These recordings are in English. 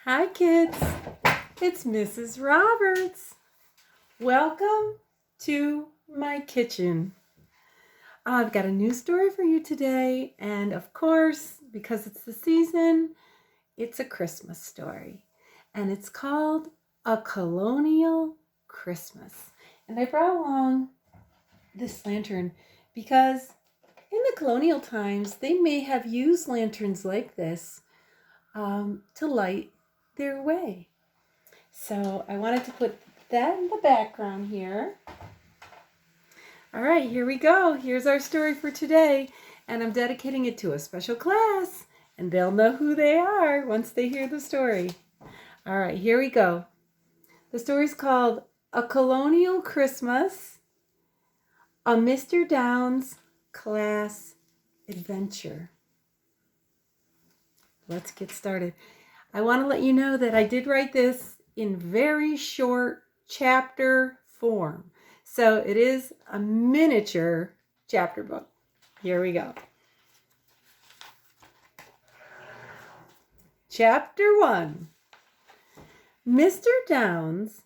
Hi kids, it's Mrs. Roberts. Welcome to my kitchen. I've got a new story for you today, and of course, because it's the season, it's a Christmas story. And it's called A Colonial Christmas. And I brought along this lantern because in the colonial times, they may have used lanterns like this to light their way. So I wanted to put that in the background here. All right, here we go. Here's our story for today. And I'm dedicating it to a special class. And they'll know who they are once they hear the story. All right, here we go. The story's called A Colonial Christmas, a Mr. Downs Class Adventure. Let's get started. I want to let you know that I did write this in very short chapter form. So it is a miniature chapter book. Here we go. Chapter 1. Mr. Downs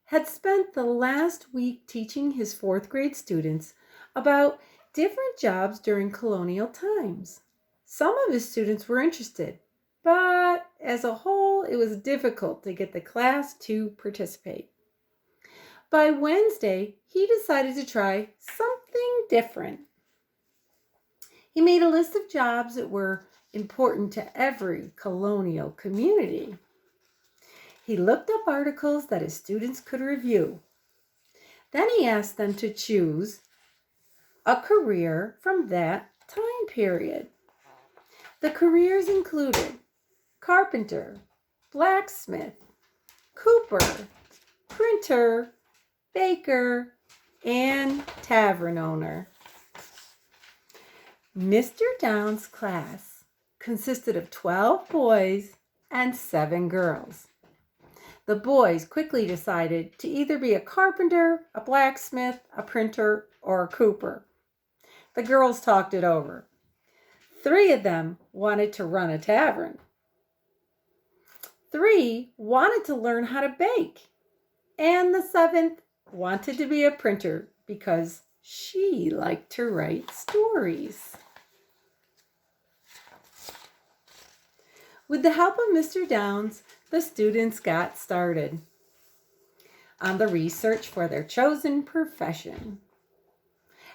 had spent the last week teaching his 4th grade students about different jobs during colonial times. Some of his students were interested, but as a whole, it was difficult to get the class to participate. By Wednesday, he decided to try something different. He made a list of jobs that were important to every colonial community. He looked up articles that his students could review. Then he asked them to choose a career from that time period. The careers included carpenter, blacksmith, cooper, printer, baker, and tavern owner. Mr. Downs' class consisted of 12 boys and 7 girls. The boys quickly decided to either be a carpenter, a blacksmith, a printer, or a cooper. The girls talked it over. 3 of them wanted to run a tavern. 3 wanted to learn how to bake. And the 7th wanted to be a printer because she liked to write stories. With the help of Mr. Downs, the students got started on the research for their chosen profession.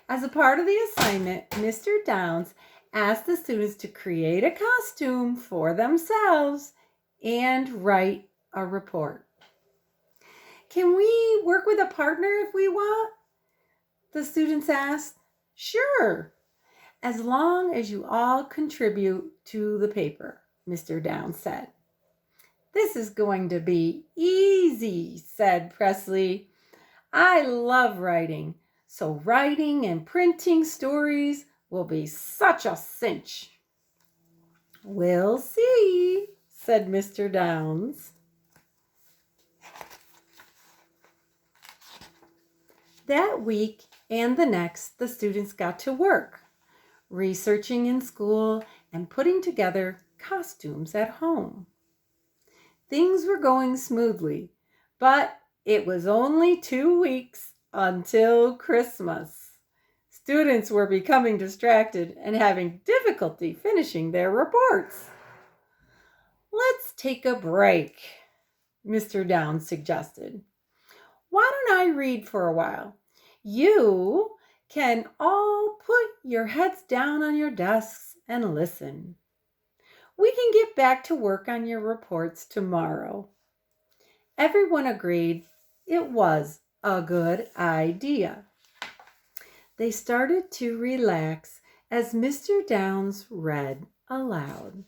As a part of the assignment, Mr. Downs asked the students to create a costume for themselves and write a report. Can we work with a partner if we want? The students asked. Sure, as long as you all contribute to the paper, Mr. Downs said. This is going to be easy, said Presley. I love writing, so writing and printing stories will be such a cinch. We'll see, said Mr. Downs. That week and the next, the students got to work, researching in school and putting together costumes at home. Things were going smoothly, but it was only 2 weeks until Christmas. Students were becoming distracted and having difficulty finishing their reports. Let's take a break, Mr. Downs suggested. Why don't I read for a while? You can all put your heads down on your desks and listen. We can get back to work on your reports tomorrow. Everyone agreed it was a good idea. They started to relax as Mr. Downs read aloud.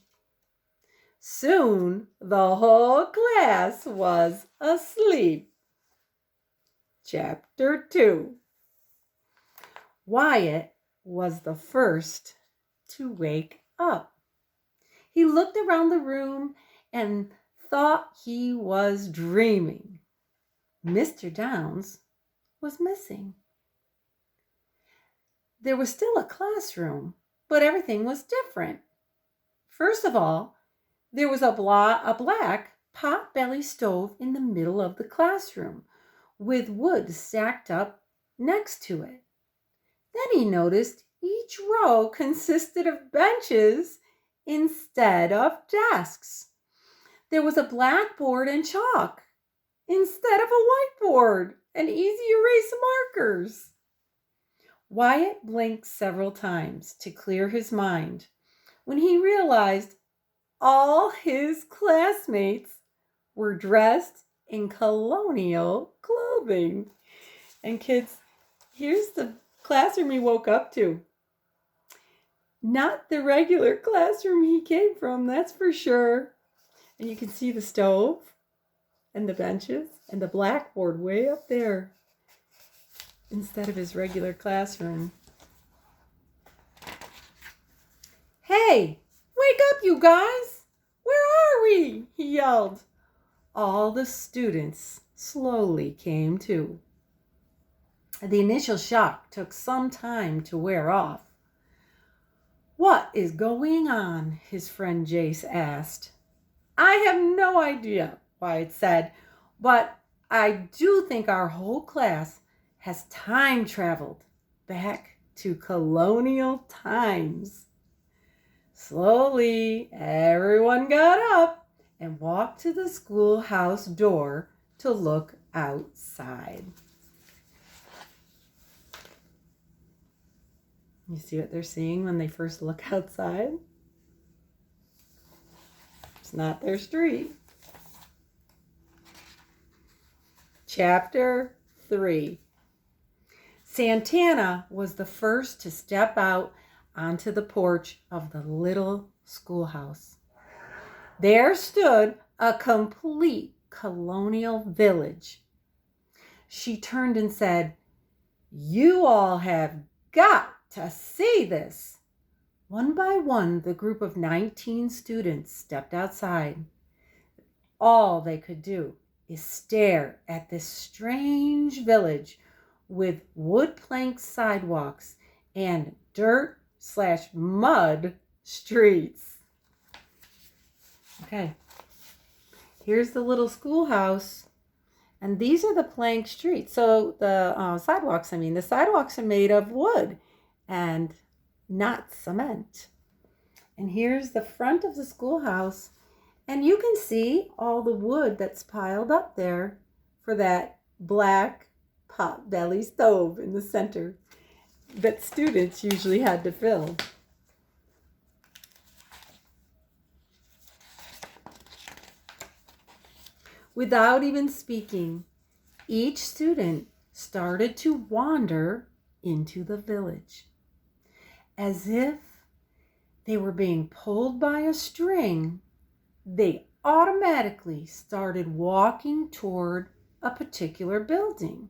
Soon the whole class was asleep. Chapter 2. Wyatt was the first to wake up. He looked around the room and thought he was dreaming. Mr. Downs was missing. There was still a classroom, but everything was different. First of all, there was a black pot-belly stove in the middle of the classroom with wood stacked up next to it. Then he noticed each row consisted of benches instead of desks. There was a blackboard and chalk instead of a whiteboard and easy erase markers. Wyatt blinked several times to clear his mind when he realized all his classmates were dressed in colonial clothing. And kids, here's the classroom he woke up to. Not the regular classroom he came from, that's for sure. And you can see the stove and the benches and the blackboard way up there instead of his regular classroom. Hey, wake up, you guys! Where are we? He yelled. All the students slowly came to. The initial shock took some time to wear off. What is going on? His friend Jace asked. I have no idea, Wyatt said, but I do think our whole class has time traveled back to colonial times. Slowly, everyone got up and walked to the schoolhouse door to look outside. You see what they're seeing when they first look outside? It's not their street. Chapter 3. Santana was the first to step out onto the porch of the little schoolhouse. There stood a complete colonial village. She turned and said, "You all have got to see this." One by one, the group of 19 students stepped outside. All they could do is stare at this strange village with wood plank sidewalks and dirt/mud streets. Okay, here's the little schoolhouse, and these are the plank streets. So the sidewalks are made of wood and not cement. And here's the front of the schoolhouse, and you can see all the wood that's piled up there for that black pot-belly stove in the center that students usually had to fill. Without even speaking, each student started to wander into the village, as if they were being pulled by a string. They automatically started walking toward a particular building.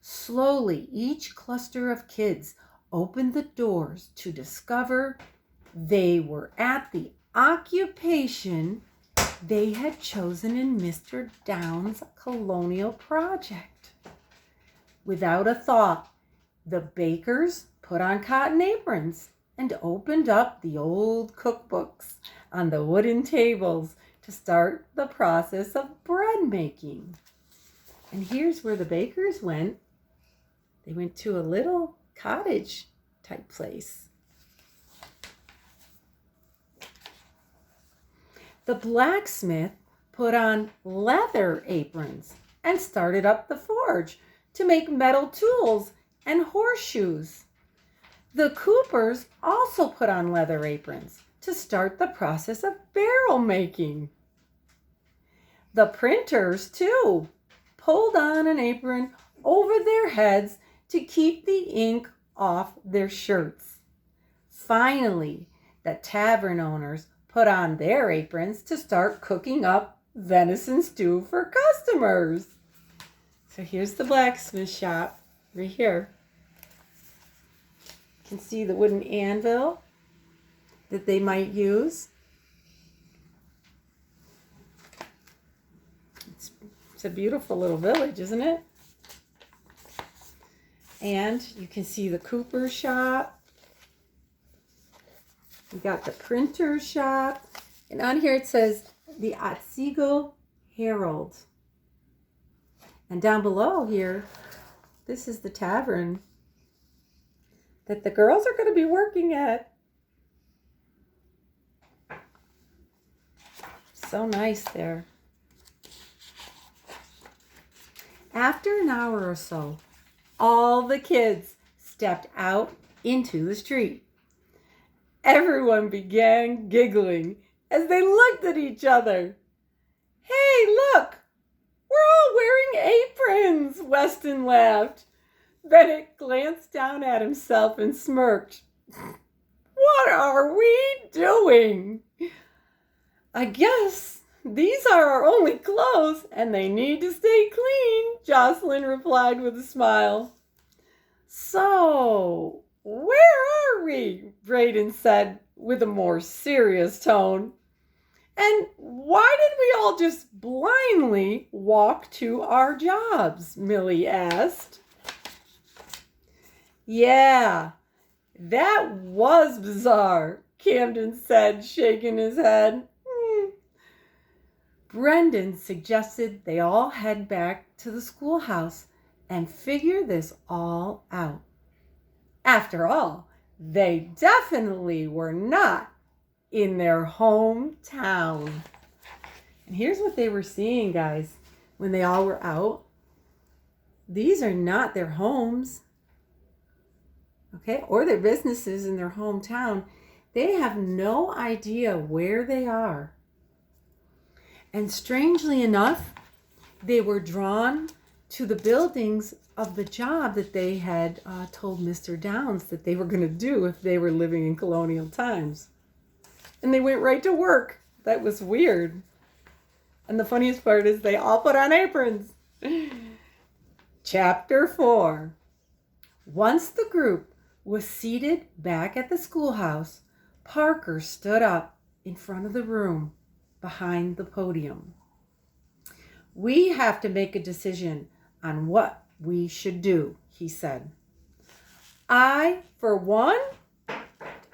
Slowly, each cluster of kids opened the doors to discover they were at the occupation they had chosen in Mr. Downs' colonial project. Without a thought, the bakers put on cotton aprons and opened up the old cookbooks on the wooden tables to start the process of bread making. And here's where the bakers went. They went to a little cottage type place. The blacksmith put on leather aprons and started up the forge to make metal tools and horseshoes. The Coopers also put on leather aprons to start the process of barrel making. The printers, too, pulled on an apron over their heads to keep the ink off their shirts. Finally, the tavern owners put on their aprons to start cooking up venison stew for customers. So here's the blacksmith shop right here. You can see the wooden anvil that they might use. It's a beautiful little village, isn't it? And you can see the cooper shop. We got the printer shop. And on here it says the Otsego Herald. And down below here, this is the tavern that the girls are going to be working at. So nice there. After an hour or so, all the kids stepped out into the street. Everyone began giggling as they looked at each other. Hey, look! We're all wearing aprons, Weston laughed. Bennett glanced down at himself and smirked. What are we doing? I guess these are our only clothes and they need to stay clean, Jocelyn replied with a smile. So, where are we? Braden said with a more serious tone. And why did we all just blindly walk to our jobs? Millie asked. Yeah, that was bizarre, Camden said, shaking his head. Brendan suggested they all head back to the schoolhouse and figure this all out. After all, they definitely were not in their hometown. And here's what they were seeing, guys, when they all were out. These are not their homes, okay, or their businesses in their hometown. They have no idea where they are. And strangely enough, they were drawn to the buildings of the job that they had told Mr. Downs that they were going to do if they were living in colonial times. And they went right to work. That was weird. And the funniest part is they all put on aprons. Chapter 4. Once the group was seated back at the schoolhouse, Parker stood up in front of the room behind the podium. We have to make a decision on what we should do, he said. I, for one,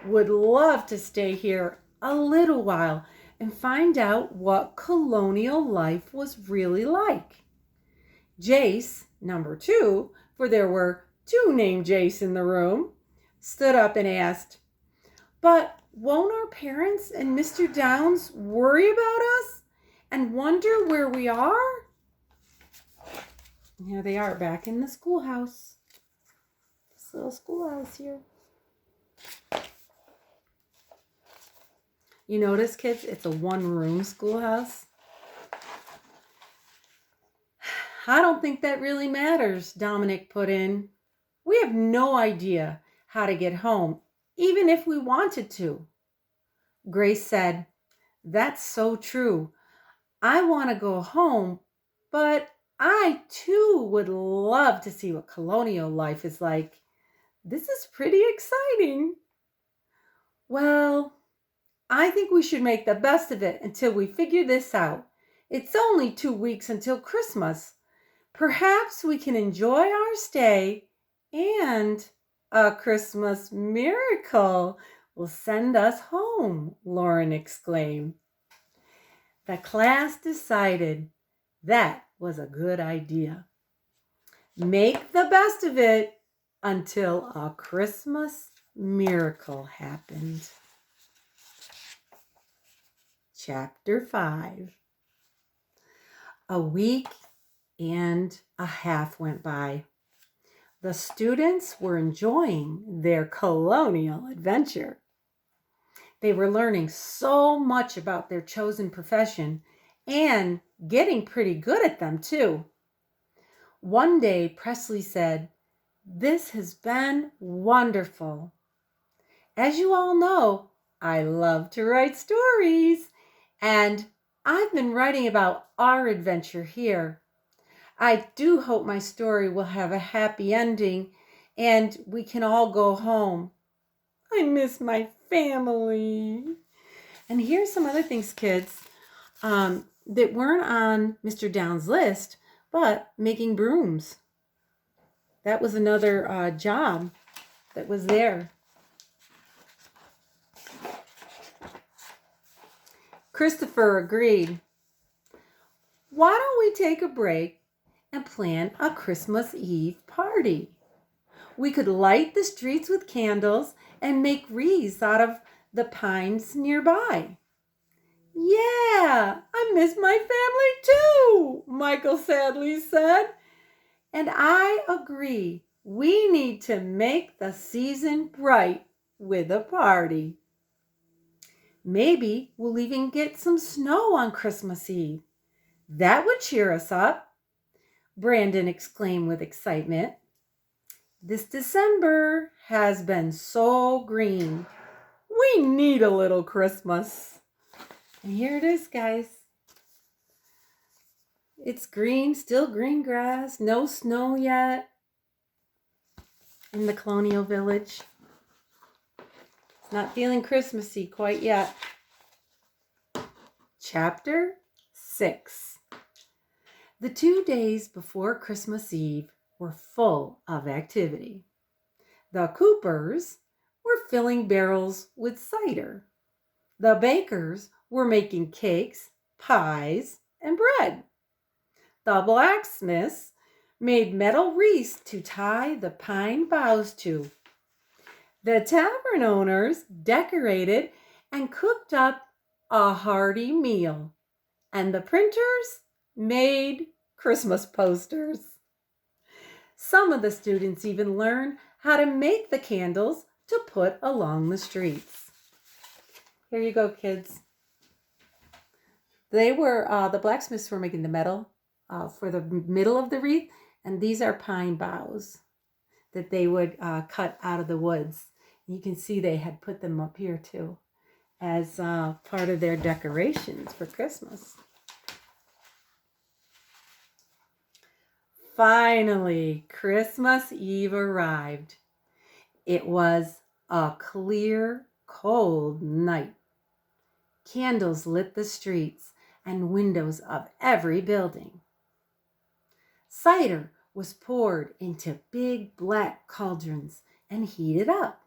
would love to stay here a little while and find out what colonial life was really like. Jace, number 2, for there were 2 named Jace in the room, stood up and asked, but won't our parents and Mr. Downs worry about us and wonder where we are? And here they are back in the schoolhouse. This little schoolhouse here. You notice, kids, it's a 1-room schoolhouse. I don't think that really matters, Dominic put in. We have no idea how to get home, even if we wanted to. Grace said, that's so true. I want to go home, but I too would love to see what colonial life is like. This is pretty exciting. Well, I think we should make the best of it until we figure this out. It's only 2 weeks until Christmas. Perhaps we can enjoy our stay and a Christmas miracle will send us home, Lauren exclaimed. The class decided that was a good idea. Make the best of it until a Christmas miracle happened. Chapter 5. A week and a half went by. The students were enjoying their colonial adventure. They were learning so much about their chosen profession and getting pretty good at them too. One day, Presley said, "This has been wonderful. As you all know, I love to write stories, and I've been writing about our adventure here. I do hope my story will have a happy ending and we can all go home. I miss my family." And here's some other things, kids, that weren't on Mr. Downs' list, but making brooms. That was another job that was there. Christopher agreed. Why don't we take a break and plan a Christmas Eve party? We could light the streets with candles and make wreaths out of the pines nearby. Yeah, I miss my family too, Michael sadly said. And I agree, we need to make the season bright with a party. Maybe we'll even get some snow on Christmas Eve. That would cheer us up, Brandon exclaimed with excitement. This December has been so green. We need a little Christmas. And here it is, guys. It's green, still green grass, no snow yet in the Colonial village. It's not feeling Christmassy quite yet. Chapter 6. The 2 days before Christmas Eve were full of activity. The Coopers were filling barrels with cider. The bakers were making cakes, pies, and bread. The blacksmiths made metal wreaths to tie the pine boughs to. The tavern owners decorated and cooked up a hearty meal, and the printers made Christmas posters. Some of the students even learned how to make the candles to put along the streets. Here you go, kids. The blacksmiths were making the metal for the middle of the wreath, and these are pine boughs that they would cut out of the woods. You can see they had put them up here too as part of their decorations for Christmas. Finally, Christmas Eve arrived. It was a clear, cold night. Candles lit the streets and windows of every building. Cider was poured into big black cauldrons and heated up.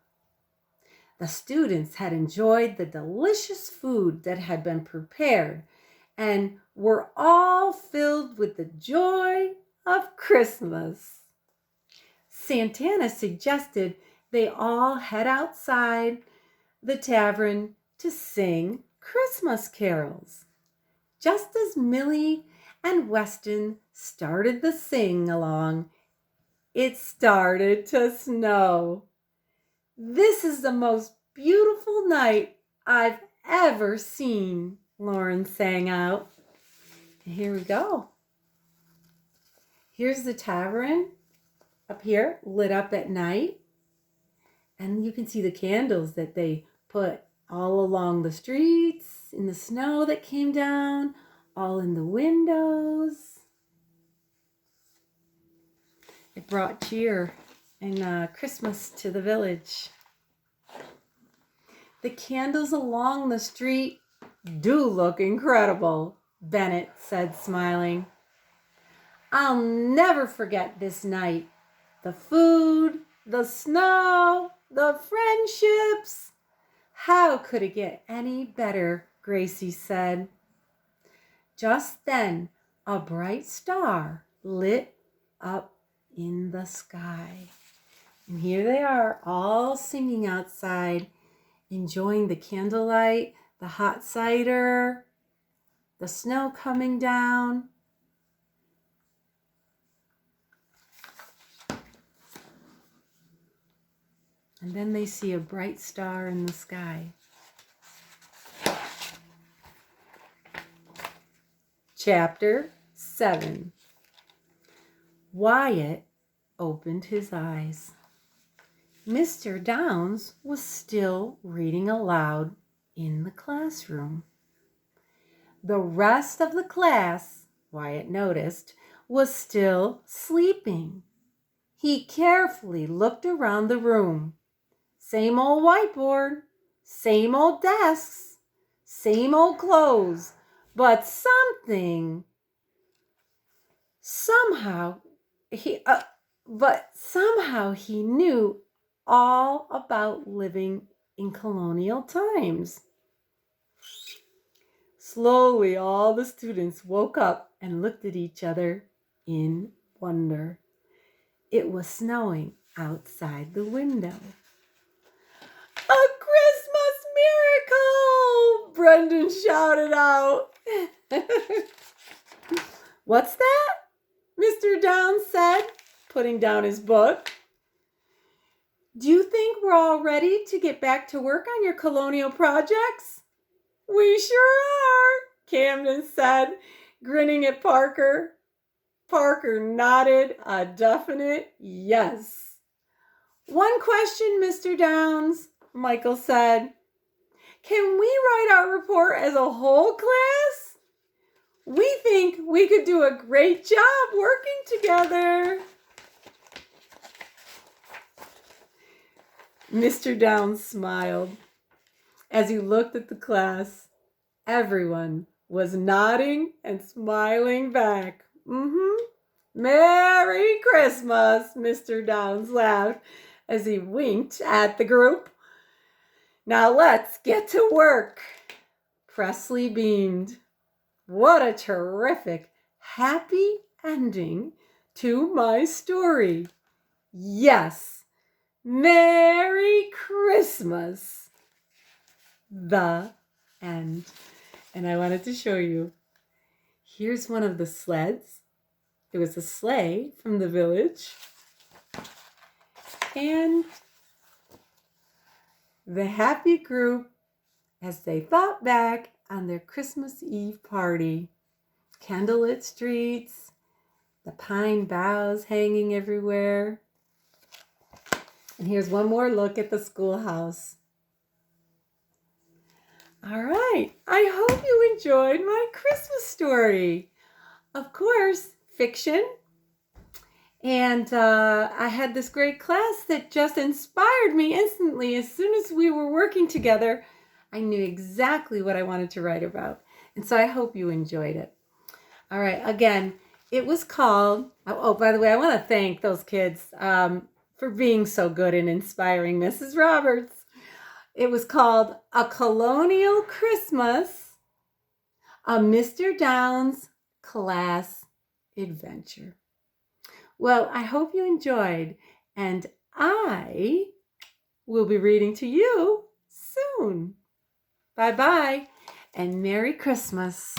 The students had enjoyed the delicious food that had been prepared and were all filled with the joy of Christmas. Santana suggested they all head outside the tavern to sing Christmas carols. Just as Millie and Weston started the sing-along, it started to snow. This is the most beautiful night I've ever seen, Lauren sang out. And here we go. Here's the tavern up here, lit up at night. And you can see the candles that they put all along the streets, in the snow that came down, all in the windows. It brought cheer and Christmas to the village. The candles along the street do look incredible, Bennett said, smiling. I'll never forget this night. The food, the snow, the friendships. How could it get any better, Gracie said. Just then, a bright star lit up in the sky. And here they are, all singing outside, enjoying the candlelight, the hot cider, the snow coming down. And then they see a bright star in the sky. Chapter 7. Wyatt opened his eyes. Mr. Downs was still reading aloud in the classroom. The rest of the class, Wyatt noticed, was still sleeping. He carefully looked around the room. Same old whiteboard, same old desks, same old clothes, but somehow he knew all about living in colonial times. Slowly, all the students woke up and looked at each other in wonder. It was snowing outside the window. A Christmas miracle! Brendan shouted out. What's that? Mr. Downs said, putting down his book. Do you think we're all ready to get back to work on your Colonial projects? We sure are, Camden said, grinning at Parker. Parker nodded a definite yes. One question, Mr. Downs, Michael said. Can we write our report as a whole class? We think we could do a great job working together. Mr. Downs smiled. As he looked at the class, everyone was nodding and smiling back. Merry Christmas, Mr. Downs laughed as he winked at the group. Now let's get to work. Presley beamed. What a terrific, happy ending to my story. Yes, Merry Christmas. The end. And I wanted to show you. Here's one of the sleds. It was a sleigh from the village. And the happy group as they thought back on their Christmas Eve party. Candlelit streets, the pine boughs hanging everywhere. And here's one more look at the schoolhouse. All right, I hope you enjoyed my Christmas story. Of course, fiction. And I had this great class that just inspired me instantly. As soon as we were working together, I knew exactly what I wanted to write about. And so I hope you enjoyed it. All right, again, it was called, oh, by the way, I want to thank those kids for being so good and inspiring Mrs. Roberts. It was called A Colonial Christmas, a Mr. Downs Class Adventure. Well, I hope you enjoyed, and I will be reading to you soon. Bye-bye, and Merry Christmas.